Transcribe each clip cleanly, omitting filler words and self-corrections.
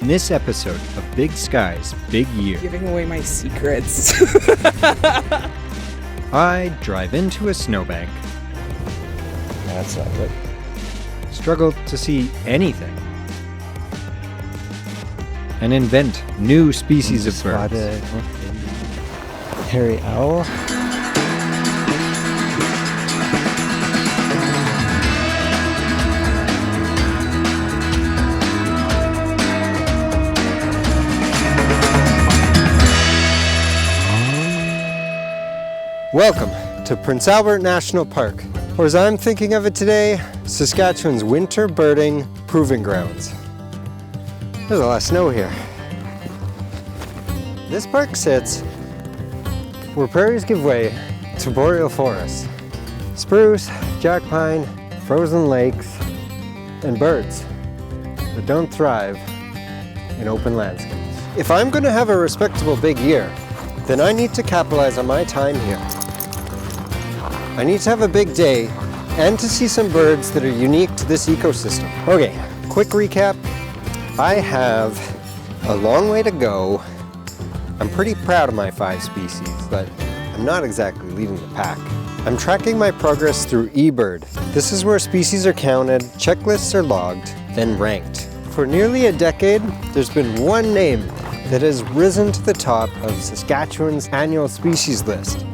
In this episode of Big Skies, Big Year, Giving away my secrets. I drive into a snowbank, That's not good. struggle to see anything, and invent new species of birds. Spotted hairy owl. Welcome to Prince Albert National Park, or as I'm thinking of it today, Saskatchewan's winter birding proving grounds. There's a lot of snow here. This park sits where prairies give way to boreal forests. Spruce, jack pine, frozen lakes, and birds that don't thrive in open landscapes. If I'm going to have a respectable big year, then I need to capitalize on my time here. I need to have a big day and to see some birds that are unique to this ecosystem. Okay, quick recap. I have a long way to go. I'm pretty proud of my 5 species, but I'm not exactly leading the pack. I'm tracking my progress through eBird. This is where species are counted, checklists are logged, then ranked. For nearly a decade, there's been one name that has risen to the top of Saskatchewan's annual species list.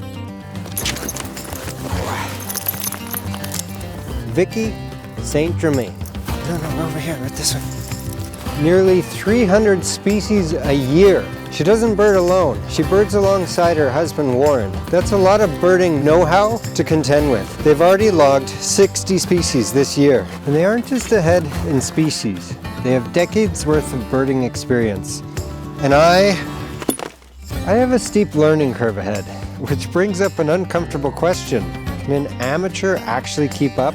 Vicky St. Germain. No, over here, right this way. Nearly 300 species a year. She doesn't bird alone. She birds alongside her husband, Warren. That's a lot of birding know-how to contend with. They've already logged 60 species this year. And they aren't just ahead in species. They have decades worth of birding experience. And I have a steep learning curve ahead, which brings up an uncomfortable question. Can an amateur actually keep up?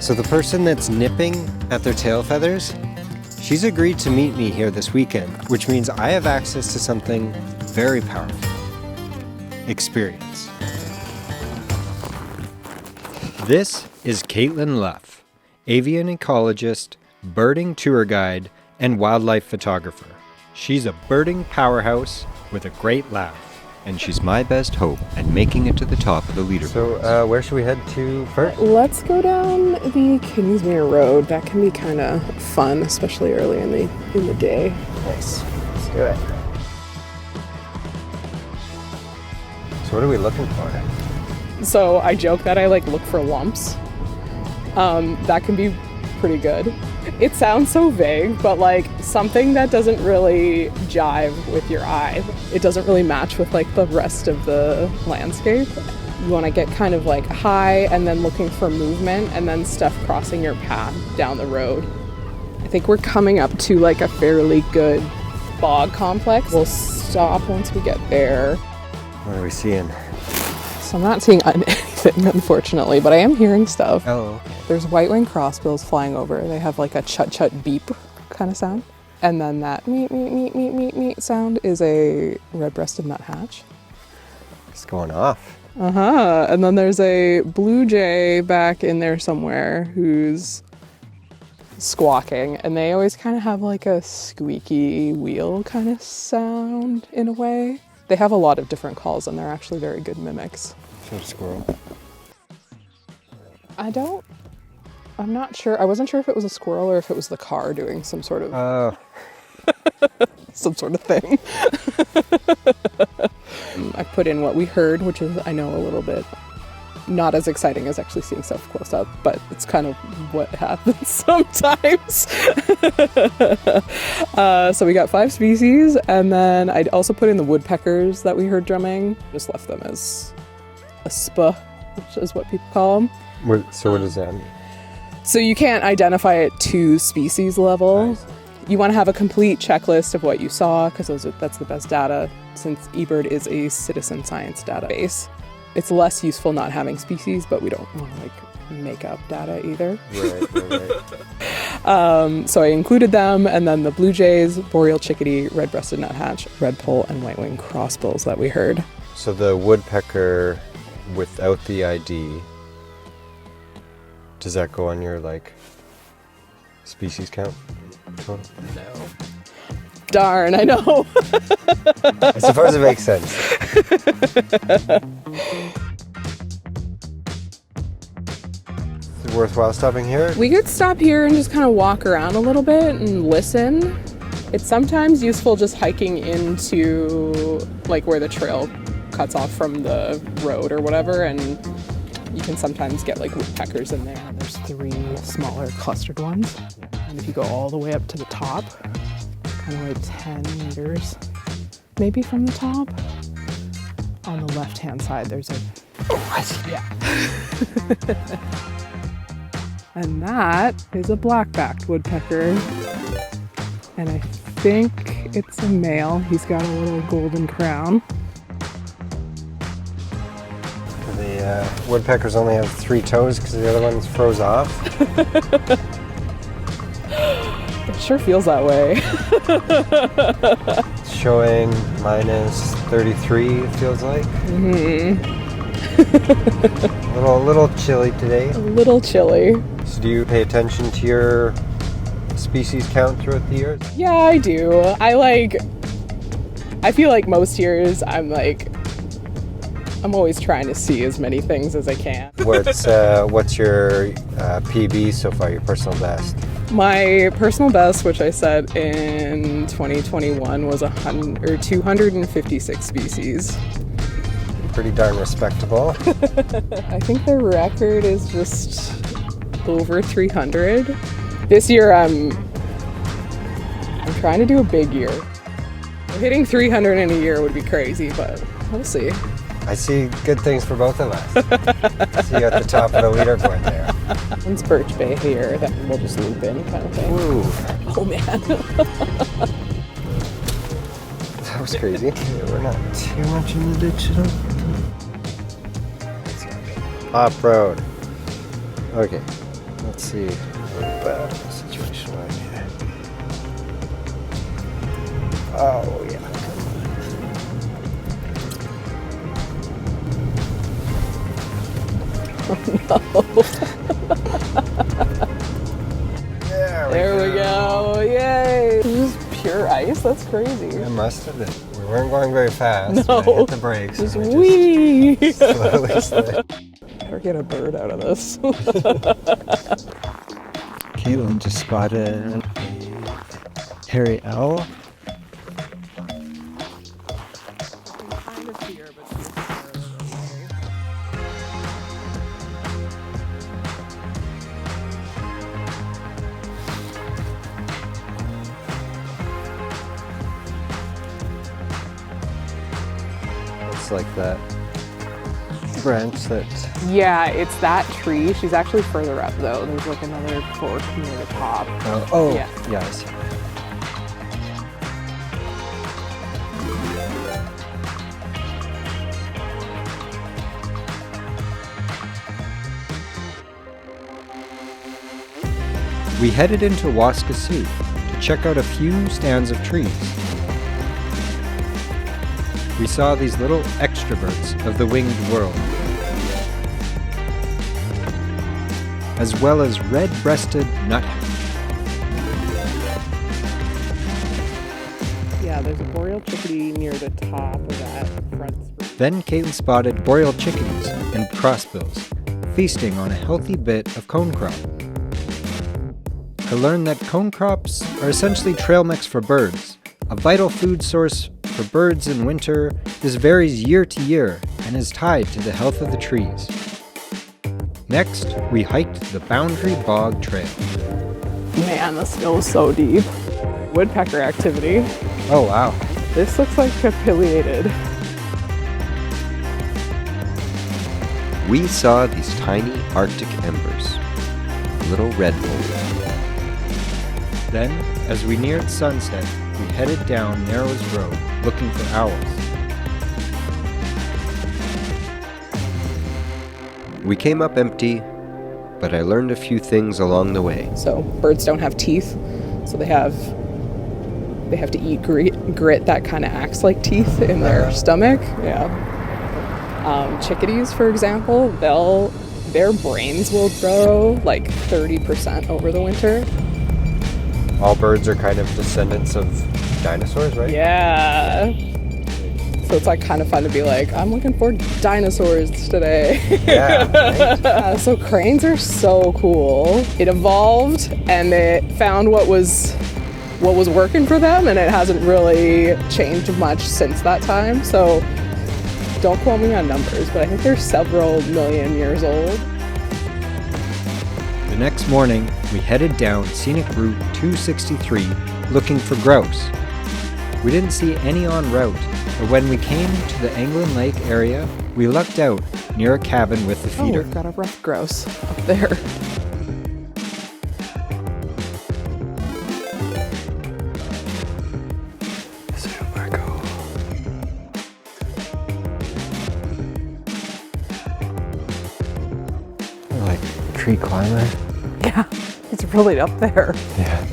So the person that's nipping at their tail feathers, she's agreed to meet me here this weekend, which means I have access to something very powerful. Experience. This is Katelyn Luff, avian ecologist, birding tour guide, and wildlife photographer. She's a birding powerhouse with a great laugh, and she's my best hope at making it to the top of the leaderboard. So where should we head to first? Let's go down the Kingsmere Road. That can be kind of fun, especially early in the day. Nice. Let's do it. So what are we looking for? So I joke that I look for lumps. That can be pretty good. It sounds so vague, but something that doesn't really jive with your eye. It doesn't really match with the rest of the landscape. You want to get kind of high and then looking for movement and then stuff crossing your path down the road. I think we're coming up to a fairly good bog complex. We'll stop once we get there. What are we seeing? So I'm not seeing anything, unfortunately, but I am hearing stuff. Oh, okay. There's white-winged crossbills flying over. They have a chut-chut beep kind of sound. And then that meet, meet, meet, meet, meet, meet sound is a red-breasted nuthatch. It's going off. And then there's a blue jay back in there somewhere who's squawking. And they always kind of have a squeaky wheel kind of sound in a way. They have a lot of different calls and they're actually very good mimics. So squirrel. I'm not sure. I wasn't sure if it was a squirrel or if it was the car doing some sort of some sort of thing. I put in what we heard, which is, I know, a little bit not as exciting as actually seeing stuff close up, but it's kind of what happens sometimes. So we got 5 species, and then I'd also put in the woodpeckers that we heard drumming. Just left them as a spa, which is what people call them. So what does that mean? So you can't identify it to species level. You want to have a complete checklist of what you saw, because that's the best data, since eBird is a citizen science database. It's less useful not having species, but we don't want to make up data either. Right. So I included them, and then the blue jays, Boreal Chickadee, red-breasted nuthatch, Redpoll, and white-winged crossbills that we heard. So the woodpecker without the ID, does that go on your like species count total? No. Darn, I know. I suppose it makes sense. Is it worthwhile stopping here? We could stop here and just kind of walk around a little bit and listen. It's sometimes useful just hiking into like where the trail cuts off from the road or whatever, and you can sometimes get like woodpeckers in there. There's 3 smaller clustered ones, and if you go all the way up to the top, kind of like 10 meters maybe from the top, on the left hand side there's a yeah. And that is a black-backed woodpecker, and I think it's a male. He's got a little golden crown. The woodpeckers only have 3 toes because the other ones froze off. It sure feels that way. It's showing minus 33, it feels like. Mm-hmm. A little chilly today. A little chilly. So do you pay attention to your species count throughout the years? Yeah, I do. I feel like most years I'm always trying to see as many things as I can. What's your PB so far, your personal best? My personal best, which I set in 2021, was 256 species. Pretty darn respectable. I think the record is just over 300. This year I'm trying to do a big year. Hitting 300 in a year would be crazy, but we'll see. I see good things for both of us. See you at the top of the leaderboard there. One's Birch Bay here that we'll just loop in kind of thing. Ooh. Oh man. That was crazy. Okay, we're not too much in the ditch at all. Off-road. Okay, let's see what situation we're in here. Oh yeah. Oh no. There we go. Yay. This is pure ice. That's crazy. It must have been. We weren't going very fast. No. I hit the brakes. Just and wee. just slowly slid. Better get a bird out of this. Katelyn just spotted a hairy owl. It's like that branch that... Yeah, it's that tree. She's actually further up though. There's like another fork near the top. Oh, yeah. Yeah, I see. We headed into Waskasiu to check out a few stands of trees. We saw these little extroverts of the winged world, as well as red-breasted nuthatch. Yeah, there's a Boreal Chickadee near the top of that front spruce. Then Katelyn spotted Boreal Chickadees and Crossbills, feasting on a healthy bit of cone crop. I learned that cone crops are essentially trail mix for birds, a vital food source for birds in winter. This varies year to year and is tied to the health of the trees. Next, we hiked the Boundary Bog Trail. Man, this goes so deep. Woodpecker activity. Oh wow. This looks like capilliated. We saw these tiny Arctic embers, little Redpoll. Then, as we neared sunset, we headed down Narrows Road looking for owls. We came up empty, but I learned a few things along the way. So birds don't have teeth, so they have to eat grit that kind of acts like teeth in their stomach. Yeah. Chickadees, for example, their brains will grow like 30% over the winter. All birds are kind of descendants of dinosaurs, right? Yeah. So it's like kind of fun to be like, I'm looking for dinosaurs today. Yeah, right? So cranes are so cool. It evolved and it found what was working for them, and it hasn't really changed much since that time. So don't quote me on numbers, but I think they're several million years old. The next morning, we headed down scenic route 263 looking for grouse. We didn't see any en route, but when we came to the Anglin Lake area, we lucked out near a cabin with the Oh, feeder. we've got a ruffed grouse up there. Like tree climber. Yeah, it's really up there. Yeah.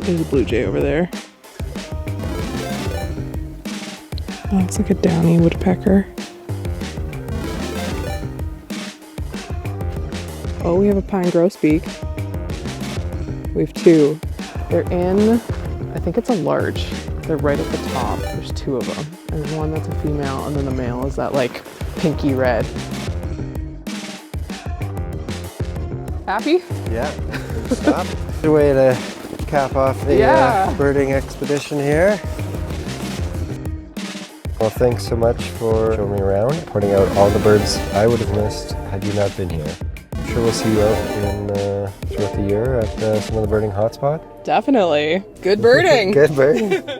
There's a blue jay over there. That looks like a Downy Woodpecker. Oh, we have a pine grosbeak. We have two. They're in, I think it's a large. They're right at the top. There's two of them. There's one that's a female, and then the male is that like pinky red. Happy? Yeah. Good stop. Good way to cap off the birding expedition here. Well, thanks so much for showing me around, pointing out all the birds I would have missed had you not been here. I'm sure we'll see you out throughout the year at some of the birding hotspots. Definitely. Good birding. Good birding.